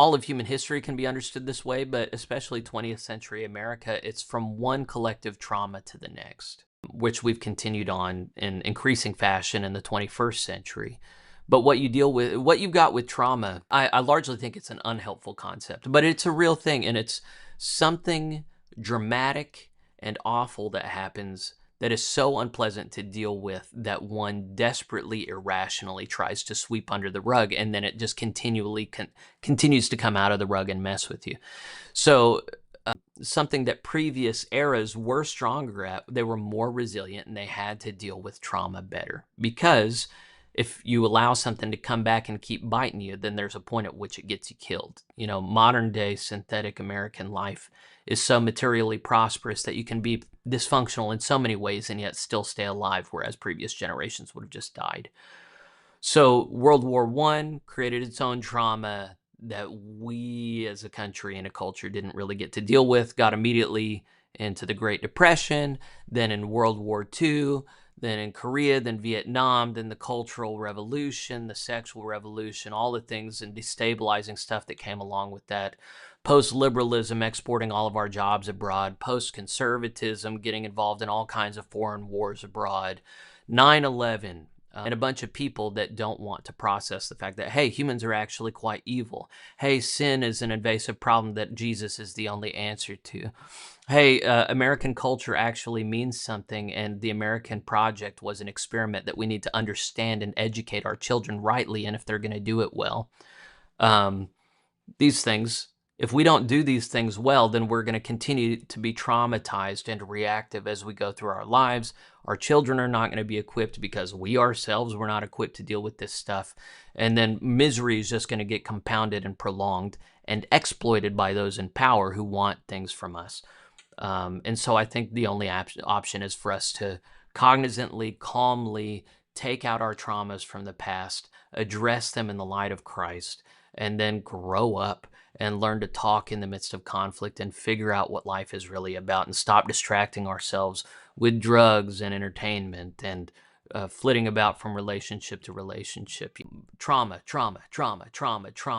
All of human history can be understood this way, but especially 20th century America, it's from one collective trauma to the next, which we've continued on in increasing fashion in the 21st century. But what you've got with trauma, I largely think it's an unhelpful concept, but it's a real thing, and it's something dramatic and awful that happens that is so unpleasant to deal with that one desperately irrationally tries to sweep under the rug, and then it just continues to come out of the rug and mess with you. So something that previous eras were stronger at, they were more resilient and they had to deal with trauma better, because if you allow something to come back and keep biting you, then there's a point at which it gets you killed. Modern day synthetic American life is so materially prosperous that you can be dysfunctional in so many ways and yet still stay alive, whereas previous generations would have just died. So World War I created its own trauma that we as a country and a culture didn't really get to deal with, got immediately into the Great Depression, then in World War II, then in Korea, then Vietnam, then the Cultural Revolution, the Sexual Revolution, all the things and destabilizing stuff that came along with that. Post-liberalism, exporting all of our jobs abroad. Post-conservatism, getting involved in all kinds of foreign wars abroad. 9/11, and a bunch of people that don't want to process the fact that, hey, humans are actually quite evil. Hey, sin is an invasive problem that Jesus is the only answer to. Hey, American culture actually means something, and the American project was an experiment that we need to understand and educate our children rightly, and if they're going to do it well. Um, these things, if we don't do these things well, then we're going to continue to be traumatized and reactive as we go through our lives. Our children are not going to be equipped because we ourselves were not equipped to deal with this stuff. And then misery is just going to get compounded and prolonged and exploited by those in power who want things from us. And so I think the only option is for us to cognizantly, calmly take out our traumas from the past, address them in the light of Christ, and then grow up and learn to talk in the midst of conflict and figure out what life is really about, and stop distracting ourselves with drugs and entertainment and flitting about from relationship to relationship. Trauma, trauma, trauma, trauma, trauma.